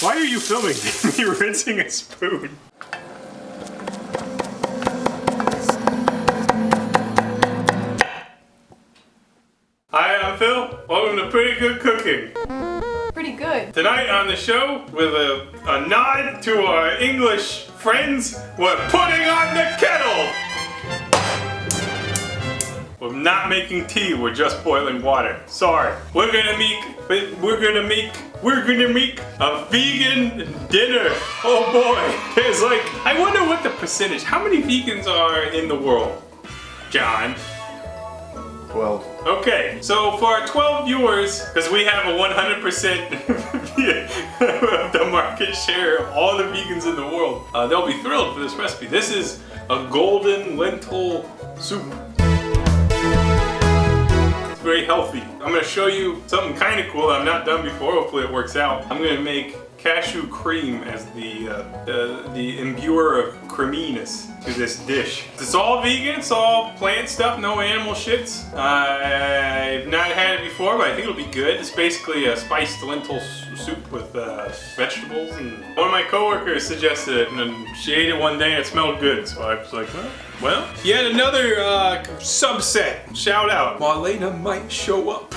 Why are you filming me rinsing a spoon? Hi, I'm Phil. Welcome to Pretty Good Cooking. Pretty good. Tonight on the show, with a nod to our English friends, we're putting on the kettle! We're not making tea, we're just boiling water. Sorry. We're gonna make a vegan dinner. Oh boy. There's like, I wonder what the percentage, how many vegans are in the world? John? 12. Okay, so for our 12 viewers, because we have a 100% of the market share of all the vegans in the world, they'll be thrilled for this recipe. This is a golden lentil soup. It's very healthy. I'm going to show you something kind of cool that I've not done before. Hopefully it works out. I'm going to make cashew cream as the imbuer of creaminess to this dish. It's all vegan, it's all plant stuff, no animal shits. I've not had it before, but I think it'll be good. It's basically a spiced lentil soup with vegetables. And one of my coworkers suggested it, and then she ate it one day and it smelled good. So I was like, well, yet another subset. Shout out. Marlena might show up.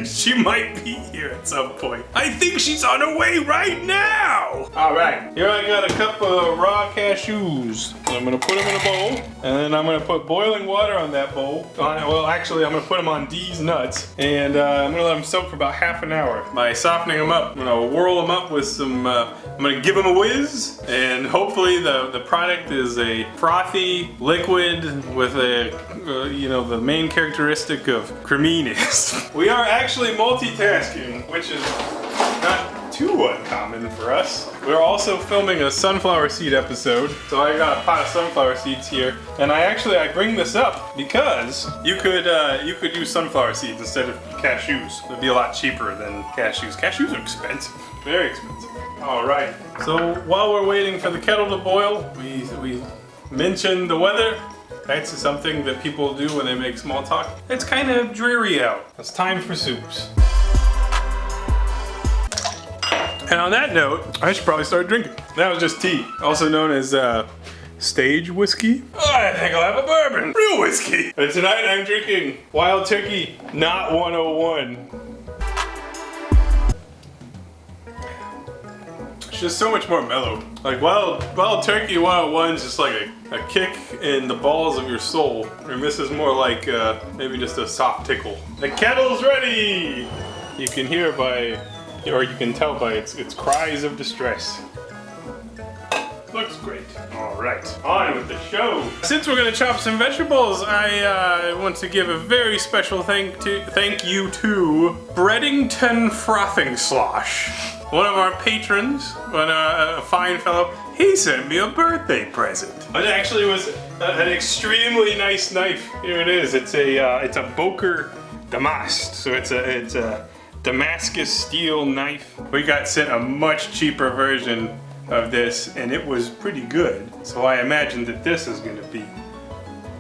She might be here at some point. I think she's on her way right now. All right, here I got a cup of raw cashews. I'm gonna put them in a bowl, and then I'm gonna put boiling water on that bowl. Well, actually, I'm gonna put them on these nuts, and I'm gonna let them soak for about half an hour. By softening them up, I'm gonna whirl them up with some, I'm gonna give them a whiz, and hopefully the product is a frothy liquid with a, you know, the main characteristic of creaminess. We are actually multitasking, which is not too uncommon for us. We're also filming a sunflower seed episode, so I got a pot of sunflower seeds here, and I bring this up because you could use sunflower seeds instead of cashews. It'd be a lot cheaper than cashews. Cashews are expensive, very expensive. All right. So while we're waiting for the kettle to boil, we mentioned the weather. That's something that people do when they make small talk. It's kind of dreary out. It's time for soups. And on that note, I should probably start drinking. That was just tea, also known as stage whiskey. Oh, I think I'll have a bourbon. Real whiskey. But tonight I'm drinking Wild Turkey, not 101. It's just so much more mellow. Like Wild Turkey 101 is just like a kick in the balls of your soul. And this is more like maybe just a soft tickle. The kettle's ready! You can hear or you can tell by its cries of distress. Looks great. All right, on with the show. Since we're gonna chop some vegetables, I want to give a very special thank you to Breadington Frothing Slosh. One of our patrons, a fine fellow, he sent me a birthday present. It actually was an extremely nice knife. Here it is. It's a Boker Damast. So it's a Damascus steel knife. We got sent a much cheaper version of this, and it was pretty good. So I imagine that this is gonna be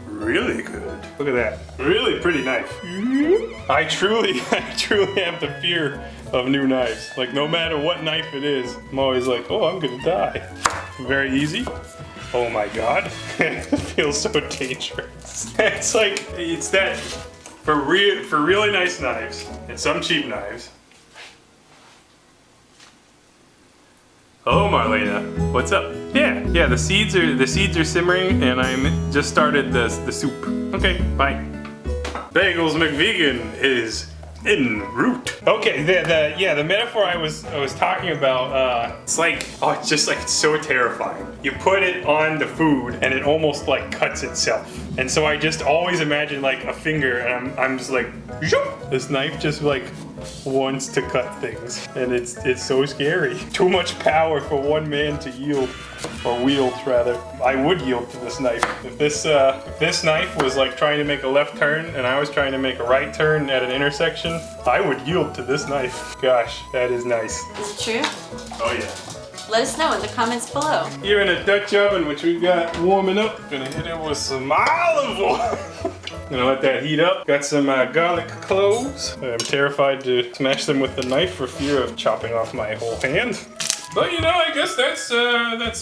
really good. Look at that, really pretty knife. I truly have the fear of new knives. Like no matter what knife it is, I'm always like, oh, I'm gonna die. Very easy. Oh my God, it feels so dangerous. It's that. For really nice knives and some cheap knives. Hello, Marlena. What's up? Yeah. The seeds are simmering, and I'm just started the soup. Okay, bye. Bagels McVegan is en route. Okay, the metaphor I was talking about, it's just like it's so terrifying. You put it on the food and it almost like cuts itself. And so I just always imagine like a finger, and I'm just like, zoop! This knife just like wants to cut things, and it's so scary. Too much power for one man to yield, or wield rather. I would yield to this knife. If this knife was like trying to make a left turn and I was trying to make a right turn at an intersection, I would yield to this knife. Gosh, that is nice. Is it true? Oh yeah. Let us know in the comments below. Here in a Dutch oven, which we've got warming up, gonna hit it with some olive oil. Gonna let that heat up. Got some garlic cloves. I'm terrified to smash them with the knife for fear of chopping off my whole hand. But you know, I guess that's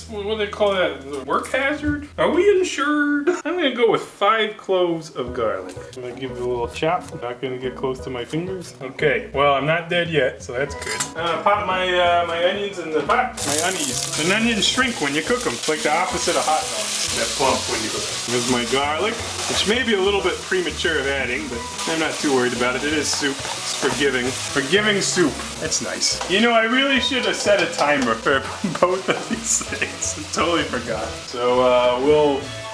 what do they call that? The work hazard? Are we insured? I'm gonna go with 5 cloves of garlic. I'm gonna give it a little chop. Not gonna get close to my fingers. Okay, well I'm not dead yet, so that's good. Pop my my onions in the pot. My onions. And onions shrink when you cook them. It's like the opposite of hot dogs. That plump when you cook them. Here's my garlic, which may be a little bit premature of adding, but I'm not too worried about it. It is soup. It's forgiving. Forgiving soup. That's nice. You know, I really should have set a timer for both of these things. I totally forgot. So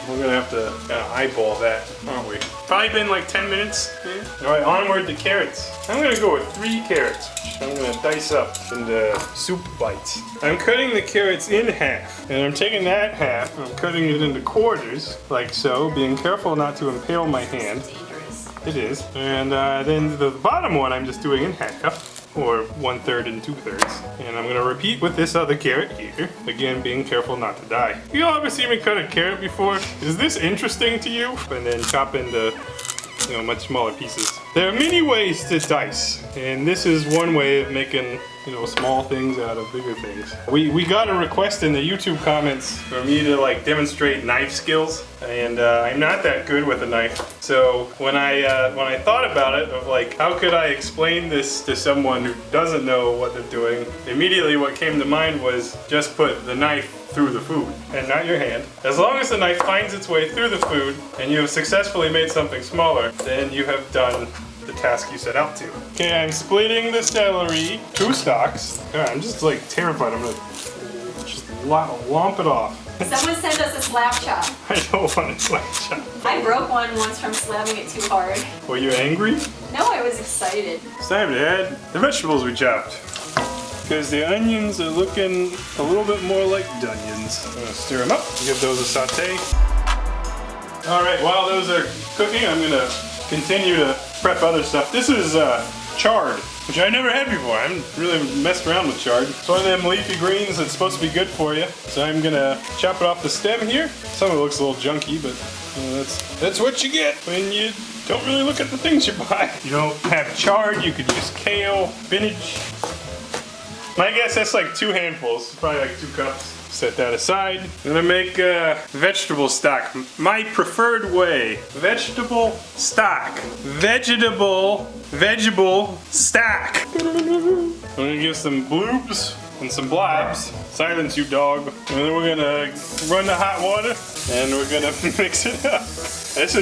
we're gonna have to kind of eyeball that, aren't we? Probably been like 10 minutes. Yeah. All right, onward to carrots. I'm gonna go with 3 carrots, which I'm gonna dice up into soup bites. I'm cutting the carrots in half, and I'm taking that half, and I'm cutting it into quarters, like so, being careful not to impale my hand. Dangerous. It is. And then the bottom one I'm just doing in half. Or 1/3 and 2/3. And I'm gonna repeat with this other carrot here. Again, being careful not to die. You all ever seen me cut a carrot before? Is this interesting to you? And then chop into, you know, much smaller pieces. There are many ways to dice, and this is one way of making, you know, small things out of bigger things. We got a request in the YouTube comments for me to like demonstrate knife skills, and I'm not that good with a knife. So when I thought about it, of like how could I explain this to someone who doesn't know what they're doing, immediately what came to mind was just put the knife through the food and not your hand. As long as the knife finds its way through the food and you have successfully made something smaller, then you have done the task you set out to. Okay, I'm splitting the celery, 2 stalks. God, I'm just like terrified. I'm gonna just lomp it off. Someone sent us a slap chop. I don't want to slap chop. I broke one once from slamming it too hard. Were you angry? No, I was excited. It's time to add the vegetables we chopped. Because the onions are looking a little bit more like Dunions. I'm gonna stir them up, give those a saute. All right, while those are cooking, I'm gonna continue to prep other stuff. This is chard, which I never had before. I haven't really messed around with chard. It's one of them leafy greens that's supposed to be good for you. So I'm gonna chop it off the stem here. Some of it looks a little junky, but you know, that's what you get when you don't really look at the things you buy. You don't have chard, you could use kale, spinach. My guess that's like 2 handfuls, probably like 2 cups. Set that aside. I'm gonna make vegetable stock. My preferred way. Vegetable stock. Vegetable stock. I'm gonna give some bloobs and some blobs. Silence, you dog. And then we're gonna run the hot water and we're gonna mix it up. This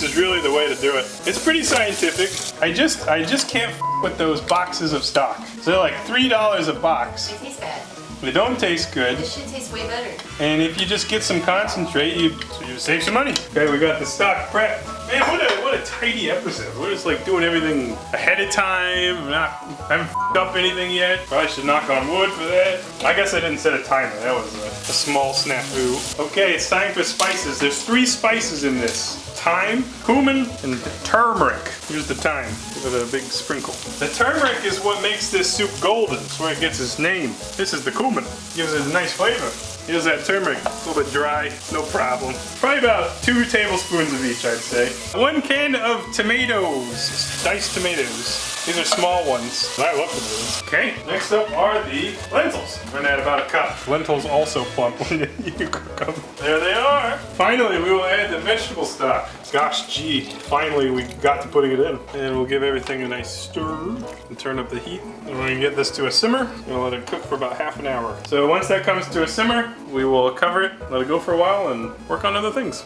is really the way to do it. It's pretty scientific. I just can't with those boxes of stock. So they're like $3 a box. They taste bad. They don't taste good. This should taste way better. And if you just get some concentrate, you save some money. Okay, we got the stock prep. Man, what a tidy episode. We're just like doing everything ahead of time. I haven't f***ed up anything yet. Probably should knock on wood for that. I guess I didn't set a timer. That was a small snafu. Okay, it's time for spices. There's 3 spices in this. Thyme, cumin, and turmeric. Here's the thyme. Give it a big sprinkle. The turmeric is what makes this soup golden. That's where it gets its name. This is the cumin. Gives it a nice flavor. Here's that turmeric. A little bit dry, no problem. Probably about 2 tablespoons of each, I'd say. 1 can of tomatoes, diced tomatoes. These are small ones. I love tomatoes. Okay, next up are the lentils. We're gonna add about 1 cup. Lentils also plump when you cook them. There they are. Finally, we will add the vegetable stock. Gosh, gee, finally we got to putting it in. And we'll give everything a nice stir and turn up the heat. And we're gonna get this to a simmer. We'll let it cook for about half an hour. So once that comes to a simmer, we will cover it, let it go for a while, and work on other things.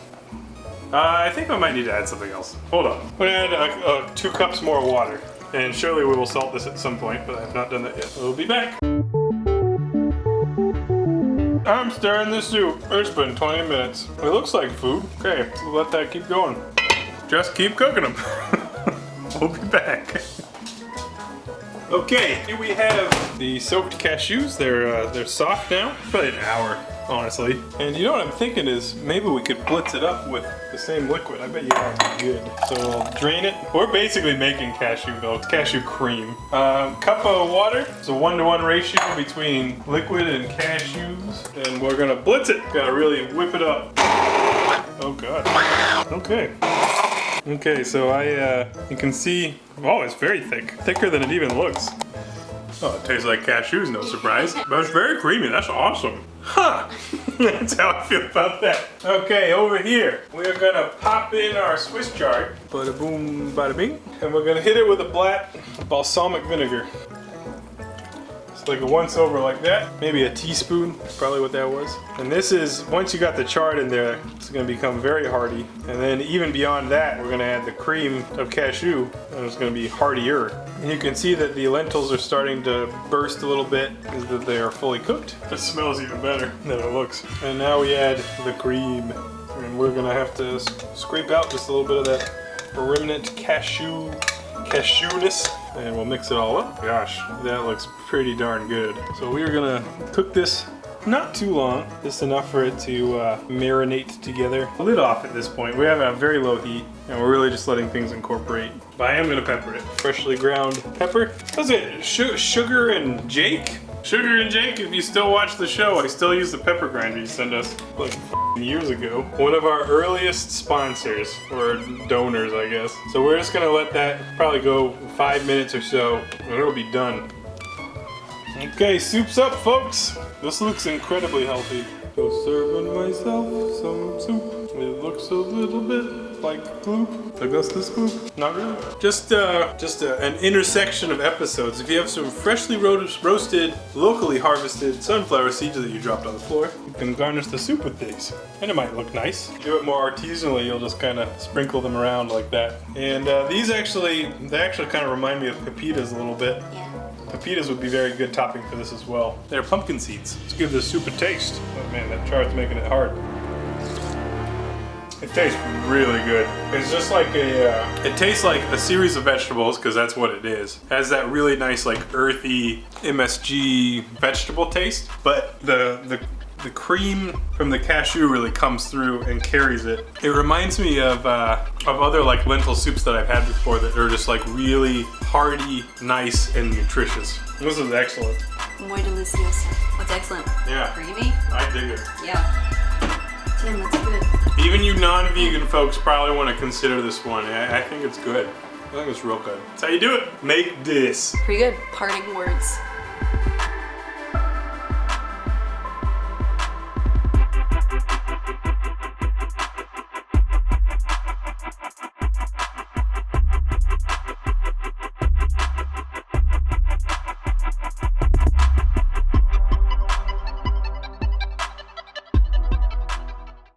I think I might need to add something else. Hold on. I'm gonna add 2 cups more water. And surely we will salt this at some point, but I have not done that yet. We'll be back. I'm stirring the soup. It's been 20 minutes. It looks like food. Okay, we'll let that keep going. Just keep cooking them. We'll be back. Okay, here we have the soaked cashews. They're soft now. Probably an hour, honestly. And you know what I'm thinking is maybe we could blitz it up with the same liquid. I bet you that'd be good. So we'll drain it. We're basically making cashew milk, cashew cream. Cup of water. It's a 1-to-1 ratio between liquid and cashews. And we're gonna blitz it. Gotta really whip it up. Oh God. Okay. Okay, so you can see, oh, it's very thick. Thicker than it even looks. Oh, it tastes like cashews, no surprise. But it's very creamy, that's awesome. Huh, that's how I feel about that. Okay, over here, we're gonna pop in our Swiss chard. Bada boom, bada bing. And we're gonna hit it with a black balsamic vinegar. Like a once over like that, maybe a teaspoon, probably what that was. And this is, once you got the chard in there, it's gonna become very hearty. And then even beyond that, we're gonna add the cream of cashew, and it's gonna be heartier. And you can see that the lentils are starting to burst a little bit, is that they are fully cooked. It smells even better than it looks. And now we add the cream. And we're gonna have to scrape out just a little bit of that remnant cashewness. And we'll mix it all up. Gosh, that looks pretty darn good. So we are gonna cook this not too long, just enough for it to marinate together. Lid off at this point. We have it on very low heat, and we're really just letting things incorporate. But I am gonna pepper it. Freshly ground pepper. What's it? Sugar and Jake? Sugar and Jake, if you still watch the show, I still use the pepper grinder you sent us like years ago. One of our earliest sponsors, or donors, I guess. So we're just gonna let that probably go 5 minutes or so, and it'll be done. Okay, soup's up, folks. This looks incredibly healthy. So serving myself some soup. It looks a little bit like gloop. Augustus gloop. Not really. Just an intersection of episodes. If you have some freshly roasted, locally harvested sunflower seeds that you dropped on the floor, you can garnish the soup with these. And it might look nice. If you do it more artisanally, you'll just kind of sprinkle them around like that. And they actually kind of remind me of pepitas a little bit. Yeah. Pepitas would be very good topping for this as well. They're pumpkin seeds. Let's give this soup a taste. Oh man, that chard's making it hard. It tastes really good. It's just like it tastes like a series of vegetables, because that's what it is. It has that really nice, like, earthy MSG vegetable taste, but the cream from the cashew really comes through and carries it. It reminds me of other like lentil soups that I've had before that are just like really hearty, nice, and nutritious. This is excellent. Muy delicioso. What's excellent? Yeah. Creamy? I dig it. Yeah. Damn, that's good. Even you non-vegan folks probably want to consider this one. I think it's good. I think it's real good. That's how you do it. Make this. Pretty good. Parting words.